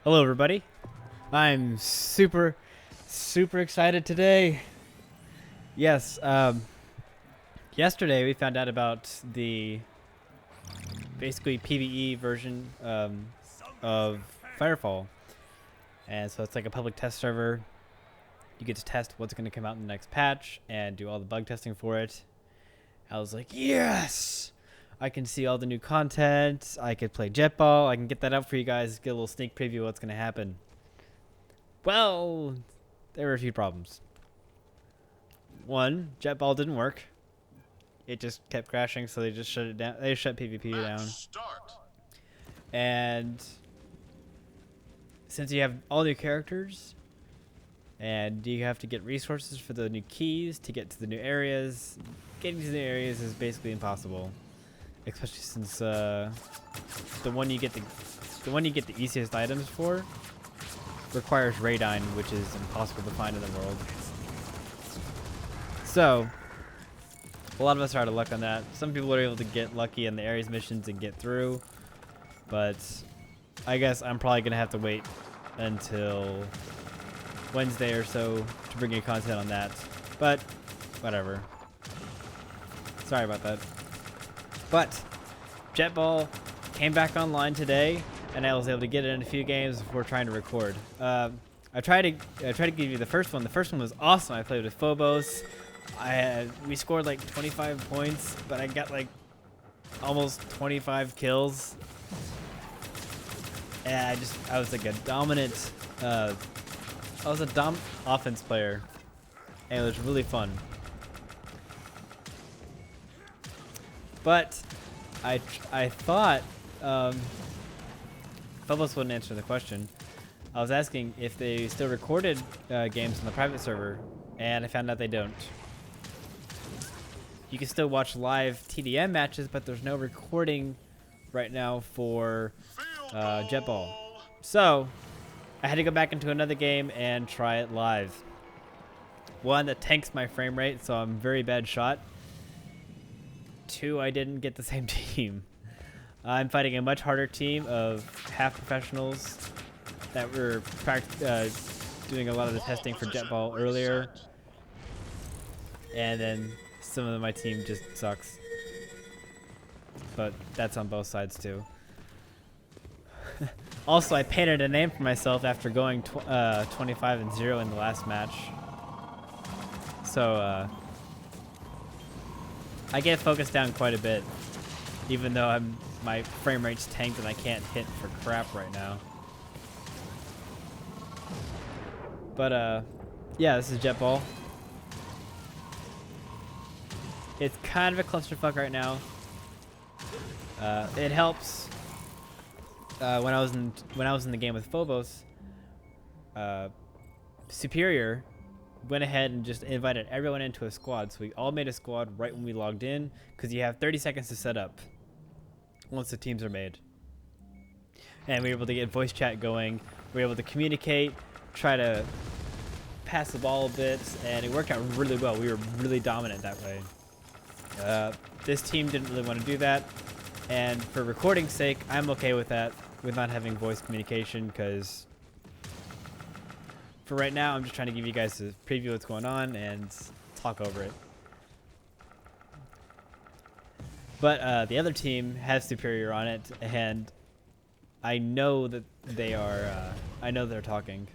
Hello, everybody. I'm super excited today. Yes, yesterday we found out about the basically PVE version of Firefall. And so it's like a public test server. You get to test what's going to come out in the next patch and do all the bug testing for it. I was like, yes! I can see all the new content. I could play Jetball. I can get that up for you guys. Get a little sneak preview of what's going to happen. Well, there were a few problems. One, Jetball didn't work. It just kept crashing, so they just shut it down. They shut PvP down. Start. And since you have all new characters, and you have to get resources for the new keys to get to the new areas, getting to the areas is basically impossible. Especially since the one you get the easiest items for requires radine, which is impossible to find in the world. So a lot of us are out of luck on that. Some people are able to get lucky in the areas missions and get through, but I guess I'm probably gonna have to wait until Wednesday or so to bring you content on that. But whatever. Sorry about that. But Jetball came back online today, and I was able to get it in a few games before trying to record. I tried to give you the first one. The first one was awesome. I played with Phobos. We scored like 25 points, but I got like almost 25 kills. And I was like a dominant. I was a dumb offense player, and it was really fun. But I thought Phobos wouldn't answer the question. I was asking if they still recorded games on the private server, and I found out they don't. You can still watch live TDM matches, but there's no recording right now for Jetball. So I had to go back into another game and try it live. One, that tanks my frame rate, so I'm very bad shot. Two, I didn't get the same team. I'm fighting a much harder team of half professionals that were doing a lot of the testing for Jetball earlier. And then some of my team just sucks. But that's on both sides too. Also, I painted a name for myself after going 25-0 in the last match. So I get focused down quite a bit, even though my frame rate's tanked and I can't hit for crap right now. But yeah, this is Jetball. It's kind of a clusterfuck right now. It helps. When I was in the game with Phobos, Superior went ahead and just invited everyone into a squad. So we all made a squad right when we logged in, because you have 30 seconds to set up once the teams are made. And we were able to get voice chat going. We were able to communicate, try to pass the ball a bit, and it worked out really well. We were really dominant that way. This team didn't really want to do that, and for recording's sake, I'm okay with that, with not having voice communication, because for right now, I'm just trying to give you guys a preview of what's going on and talk over it. But the other team has Superior on it, and I know that they are, I know they're talking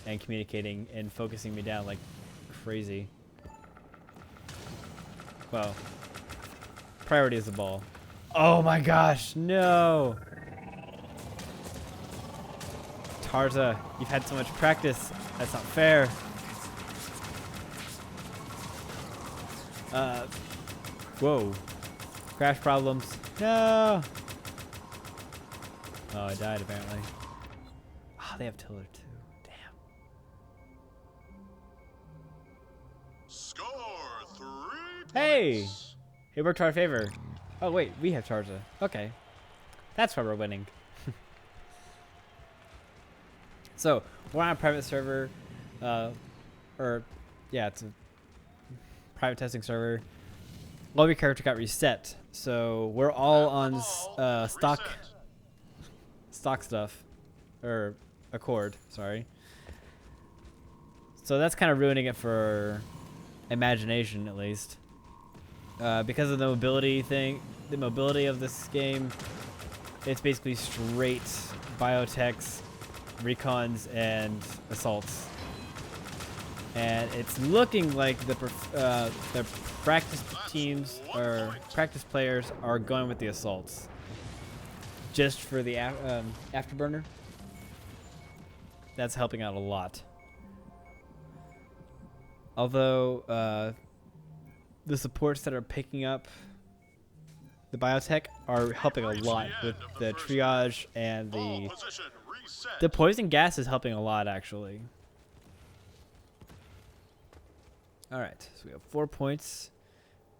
and communicating and focusing me down like crazy. Well, priority is the ball. Oh my gosh, no! Tarza, you've had so much practice. That's not fair. Whoa. Crash problems. No! Oh, I died apparently. Oh, they have Tiller too. Damn. Score 3 Hey! points. It worked to our favor. Oh wait, we have Tarza. Okay. That's why we're winning. So, we're on a private server, yeah, it's a private testing server. All of your character got reset, so we're all on stock stuff, or Accord, sorry. So that's kind of ruining it for imagination, at least. Because of the mobility thing, the mobility of this game, it's basically straight biotechs, recons, and assaults. And it's looking like the practice teams or practice players are going with the assaults, just for the afterburner. That's helping out a lot. Although the supports that are picking up the biotech are helping a lot with the triage, and the poison gas is helping a lot, actually. All right, so we have 4 points,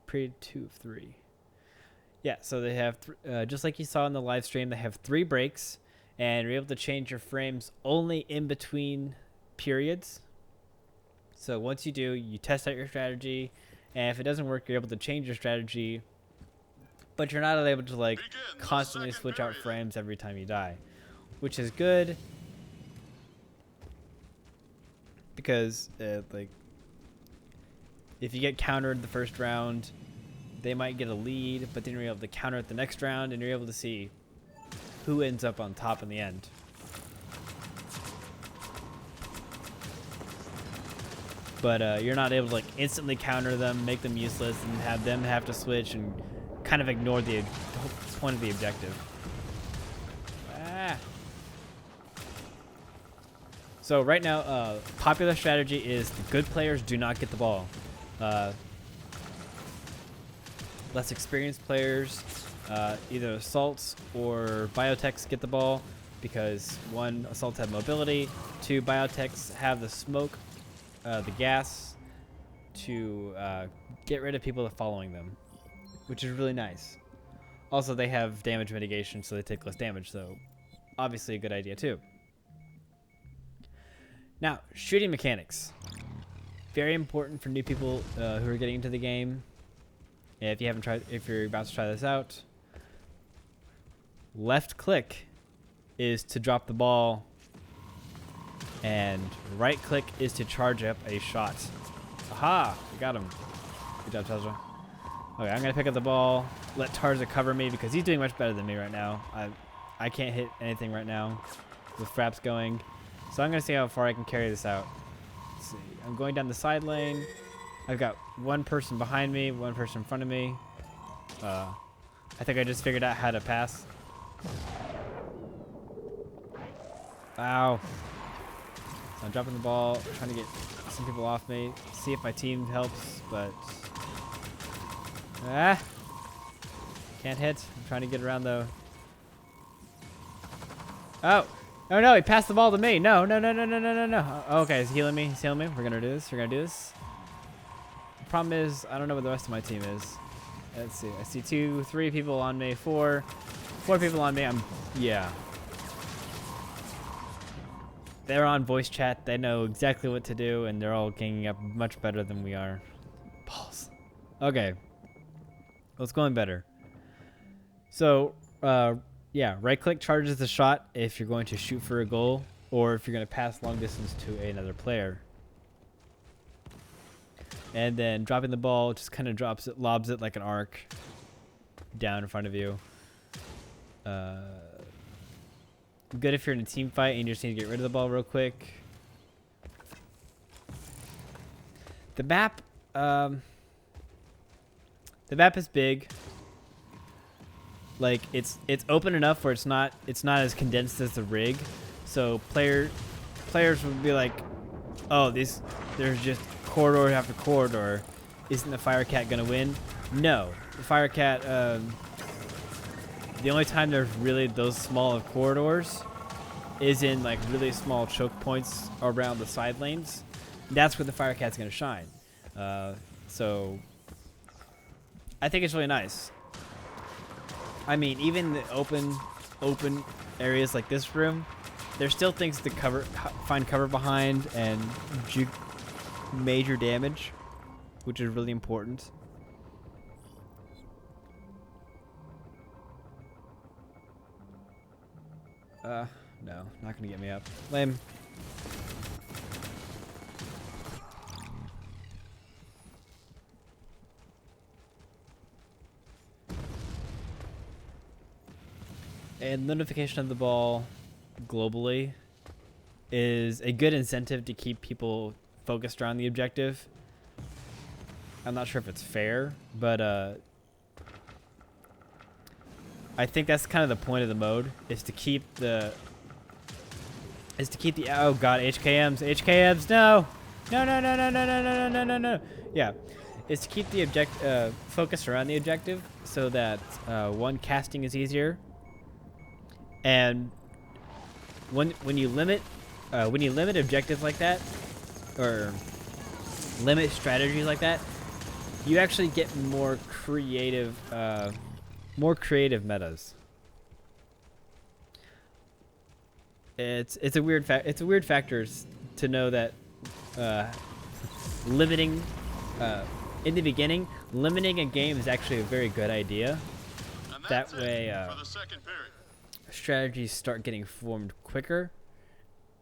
period 2 of 3. Yeah, so they have just like you saw in the live stream, they have 3 breaks, and you're able to change your frames only in between periods. So once you do, you test out your strategy, and if it doesn't work, you're able to change your strategy, but you're not able to like constantly switch out frames every time you die, which is good because like if you get countered the first round, they might get a lead, but then you're able to counter it the next round, and you're able to see who ends up on top in the end. But you're not able to like instantly counter them, make them useless, and have them have to switch and kind of ignore the point of the objective. So right now, popular strategy is the good players do not get the ball. Less experienced players, either assaults or biotechs get the ball, because 1, assaults have mobility, 2, biotechs have the smoke, the gas to get rid of people following them, which is really nice. Also, they have damage mitigation, so they take less damage, so obviously a good idea too. Now, shooting mechanics. Very important for new people who are getting into the game. If you haven't tried, if you're about to try this out, left click is to drop the ball, and right click is to charge up a shot. Aha! We got him. Good job, Tarza. Okay, I'm gonna pick up the ball, let Tarza cover me because he's doing much better than me right now. I can't hit anything right now with fraps going, so I'm gonna see how far I can carry this out. Let's see. I'm going down the side lane. I've got 1 person behind me, 1 person in front of me. I think I just figured out how to pass. Ow. So I'm dropping the ball, trying to get some people off me, see if my team helps, but can't hit. I'm trying to get around though. Oh no, he passed the ball to me. No. Okay, he's healing me. He's healing me. We're gonna do this. The problem is I don't know what the rest of my team is. Let's see. I see 2, 3 people on me. 4 people on me. Yeah. They're on voice chat. They know exactly what to do, and they're all ganging up much better than we are. Balls. Okay. Well, it's going better. So, yeah, right-click charges the shot if you're going to shoot for a goal, or if you're going to pass long distance to another player. And then dropping the ball just kind of lobs it like an arc down in front of you. Good if you're in a team fight and you just need to get rid of the ball real quick. The map is big. Like it's open enough where it's not as condensed as the rig. So players would be like, oh, there's just corridor after corridor. Isn't the Firecat gonna win? No, the Firecat. The only time there's really those small of corridors is in like really small choke points around the side lanes. That's where the Firecat's gonna shine. So I think it's really nice. I mean, even the open areas like this room, there's still things to find cover behind and juke major damage, which is really important. No, not gonna get me up. Lame. And notification of the ball globally is a good incentive to keep people focused around the objective. I'm not sure if it's fair, but I think that's kind of the point of the mode, is to keep the oh god, HKMs, no, no. Yeah, is to keep the focus around the objective so that one, casting is easier, and when you limit objectives like that, or limit strategies like that, you actually get more creative metas. It's a weird factor to know that limiting in the beginning, limiting a game is actually a very good idea. That way, strategies start getting formed quicker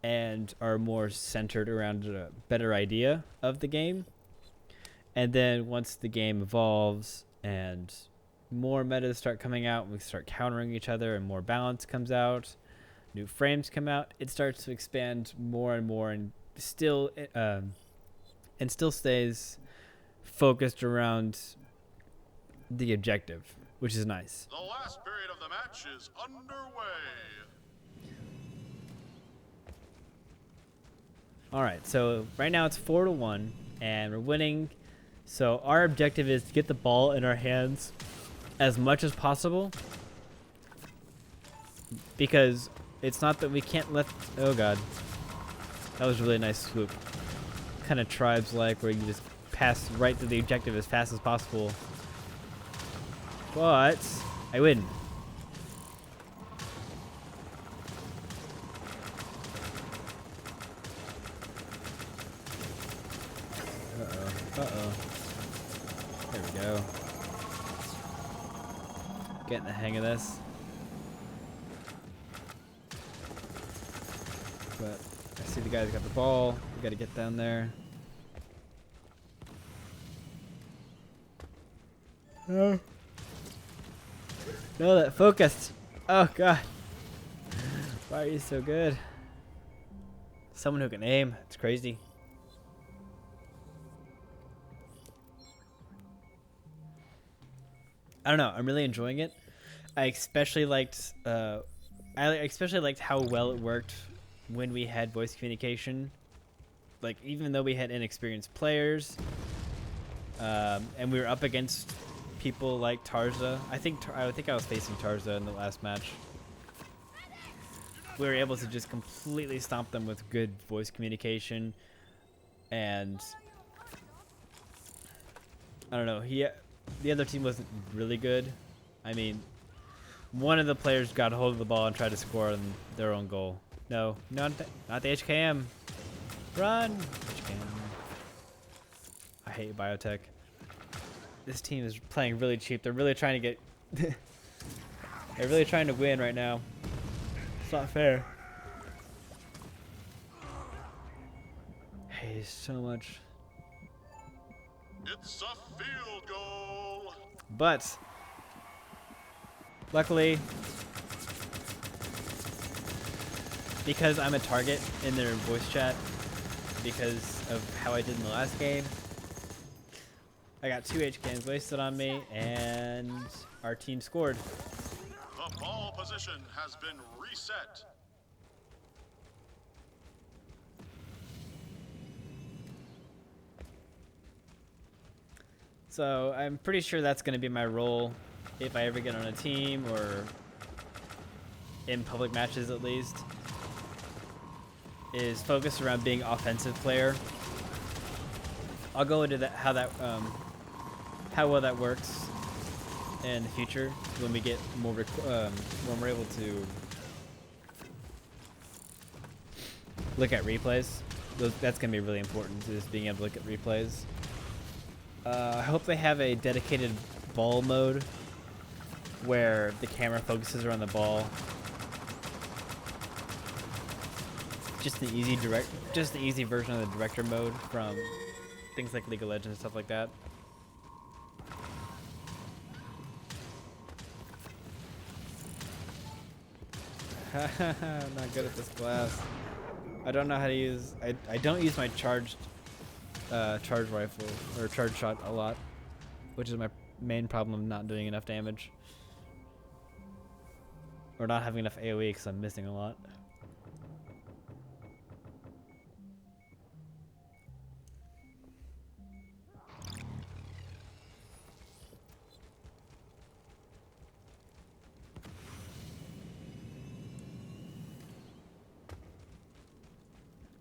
and are more centered around a better idea of the game. And then once the game evolves and more metas start coming out, we start countering each other and more balance comes out, new frames come out, it starts to expand more and more, and still stays focused around the objective, which is nice. The last period of the match is underway. All right, so right now it's 4-1 and we're winning. So our objective is to get the ball in our hands as much as possible, because it's not that we can't let, oh god, that was a really nice swoop, kind of tribes like, where you just pass right to the objective as fast as possible, but I win. Uh-oh. There we go. Getting the hang of this. But I see the guy's got the ball. We gotta get down there. No. No, that focused. Oh god. Why are you so good? Someone who can aim. It's crazy. I don't know. I'm really enjoying it. I especially liked how well it worked when we had voice communication. Like, even though we had inexperienced players, and we were up against people like Tarza. I think I was facing Tarza in the last match. We were able to just completely stomp them with good voice communication, and I don't know. The other team wasn't really good. I mean, one of the players got a hold of the ball and tried to score on their own goal. No, not the HKM. Run! HKM. I hate biotech. This team is playing really cheap. They're really trying to get... They're really trying to win right now. It's not fair. Hey, so much. It's a field goal. But luckily, because I'm a target in their voice chat, because of how I did in the last game, I got 2 HKMs wasted on me, and our team scored. The ball position has been reset. So I'm pretty sure that's going to be my role if I ever get on a team, or in public matches at least, is focused around being offensive player. I'll go into that, how well that works in the future when we get more when we're able to look at replays. That's going to be really important, is being able to look at replays. I hope they have a dedicated ball mode where the camera focuses around the ball. just the easy version of the director mode from things like League of Legends and stuff like that. I'm not good at this class. I don't know how to use. I don't use my charge rifle or charge shot a lot, which is my main problem of not doing enough damage or not having enough AOE because I'm missing a lot.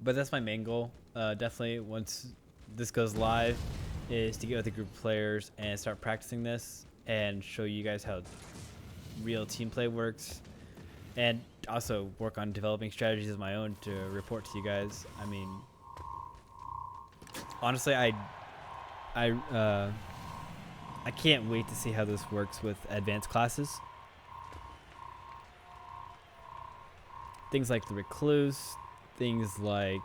But that's my main goal. Definitely once this goes live, is to get with a group of players and start practicing this and show you guys how real team play works, and also work on developing strategies of my own to report to you guys. I mean, honestly, I can't wait to see how this works with advanced classes. Things like the Recluse, things like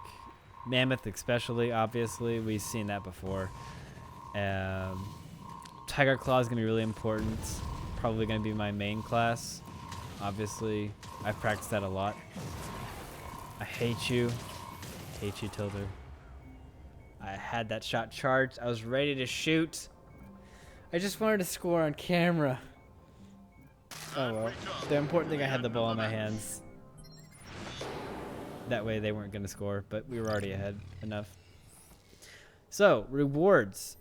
Mammoth especially, obviously. We've seen that before. Tiger Claw is going to be really important. Probably going to be my main class. Obviously, I've practiced that a lot. I hate you. Hate you, Tilder. I had that shot charged. I was ready to shoot. I just wanted to score on camera. Oh well. The important thing, I had the ball in my hands. That way they weren't going to score, but we were already ahead enough. So, rewards.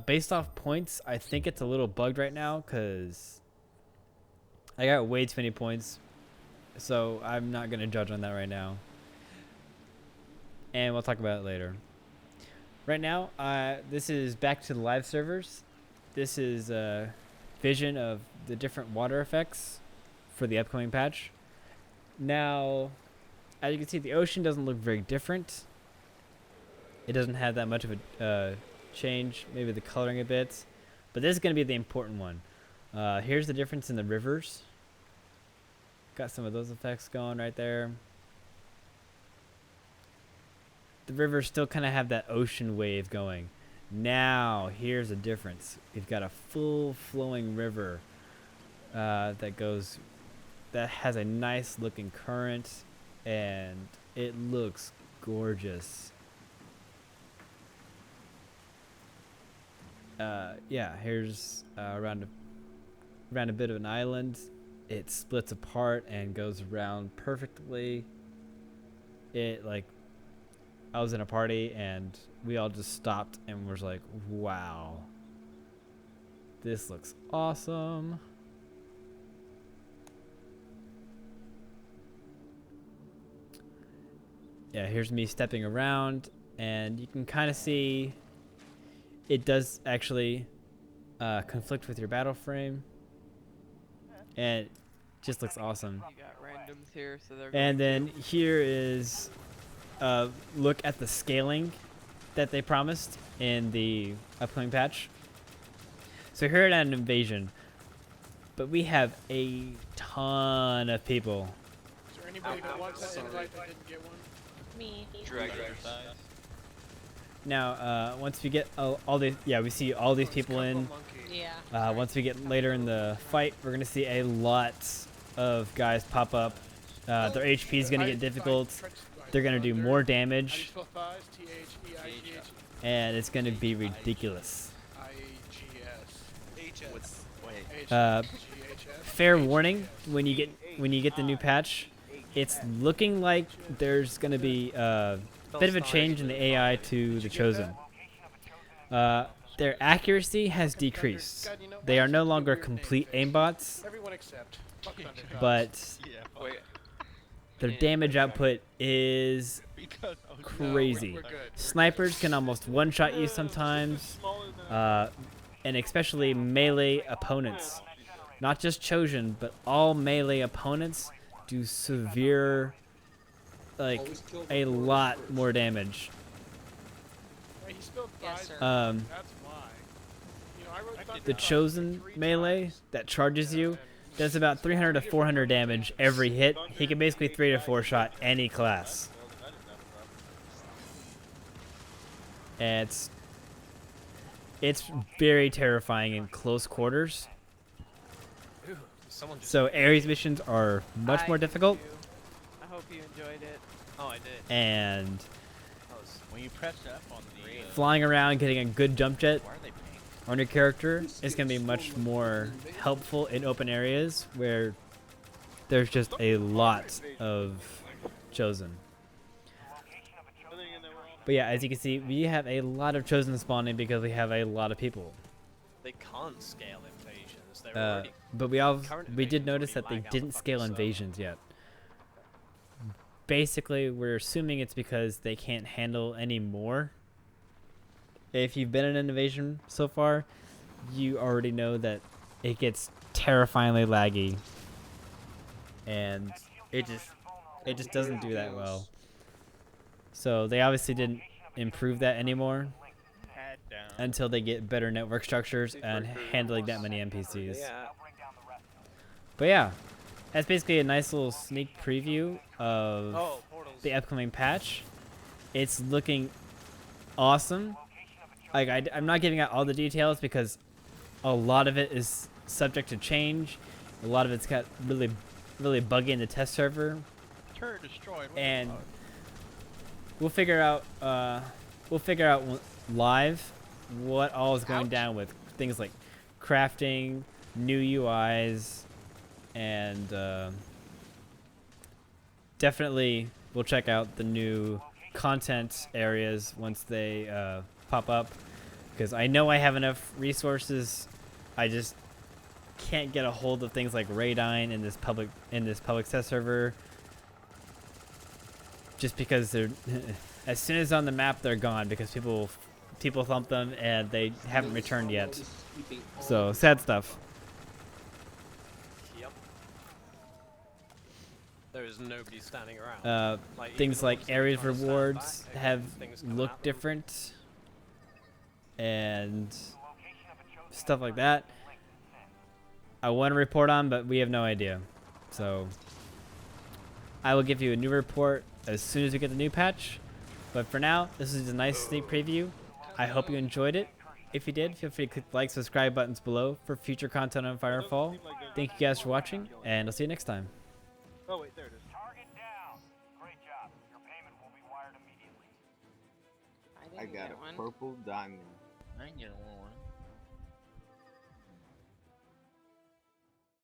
Based off points, I think it's a little bugged right now because I got way too many points. So, I'm not going to judge on that right now. And we'll talk about it later. Right now, this is back to the live servers. This is a vision of the different water effects for the upcoming patch. Now, as you can see, the ocean doesn't look very different. It doesn't have that much of a change, maybe the coloring a bit, but this is going to be the important one. Here's the difference in the rivers. Got some of those effects going right there. The rivers still kind of have that ocean wave going. Now, here's the difference. We've got a full flowing river that has a nice looking current, and it looks gorgeous. Yeah, here's around a bit of an island. It splits apart and goes around perfectly. I was in a party and we all just stopped and was like, wow, this looks awesome. Yeah, here's me stepping around, and you can kind of see it does actually conflict with your battle frame, and it just looks awesome. You got randoms here, so they're and then here is look at the scaling that they promised in the upcoming patch. So here at an invasion, but we have a ton of people. Is there anybody that wants that invite that didn't get one? Me. Now, once we get all these, yeah, we see all these people in. Yeah. Once we get later in the fight, we're gonna see a lot of guys pop up. Their HP is gonna get difficult. They're gonna do more damage, and it's gonna be ridiculous. Fair warning: when you get the new patch, it's looking like there's gonna be a bit of a change in the AI to the Chosen. Their accuracy has decreased. They are no longer complete aimbots, but their damage output is crazy. Snipers can almost one-shot you sometimes, and especially melee opponents. Not just Chosen, but all melee opponents do severe, like, a lot more damage. Yes, sir. The Chosen melee that charges you does about 300 to 400 damage every hit. He can basically 3 to 4 shot any class. And it's very terrifying in close quarters. Ooh, someone just So Ares missions are much more I did difficult, too. I hope you enjoyed it. Oh, I did. and That was When you press F on the flying around, getting a good jump jet why are they pink? on your character is going to be much more helpful in open areas where there's just a lot of chosen. But yeah, as you can see, we have a lot of chosen spawning because we have a lot of people. they can't scale invasions. They're Uh, already but current we did invasions notice already that they lag out the didn't fucking scale server. invasions yet. Basically, we're assuming it's because they can't handle any more. If you've been in an invasion so far, you already know that it gets terrifyingly laggy, and it just doesn't do that well. So they obviously didn't improve that anymore Head down. until they get better network structures and handling that many NPCs. Yeah. But yeah, that's basically a nice little sneak preview of Oh, portals. the upcoming patch. It's looking awesome. Like I'm not giving out all the details because a lot of it is subject to change. A lot of it's got really buggy in the test server, Turret destroyed. What the and fuck? we'll figure out live what all is going down with things like crafting, new UIs, and definitely we'll check out the new content areas once they pop up, because I know I have enough resources. I just can't get a hold of things like Raidine in this public test server, just because they're as soon as on the map they're gone because people thump them and they haven't returned yet. So sad stuff. Yep. There is nobody standing around. Things even like the ones that are Ares trying to stand rewards back, have things coming looked at them. different and stuff like that. I want to report on, but we have no idea. So I will give you a new report as soon as we get the new patch. But for now, this is a nice sneak preview. I hope you enjoyed it. If you did, feel free to click the like, subscribe buttons below for future content on Firefall. Thank you guys for watching, and I'll see you next time. Oh wait, there it is. Target down. Great job. Your payment will be wired immediately. I I didn't got get a one. purple diamond. I ain't getting one.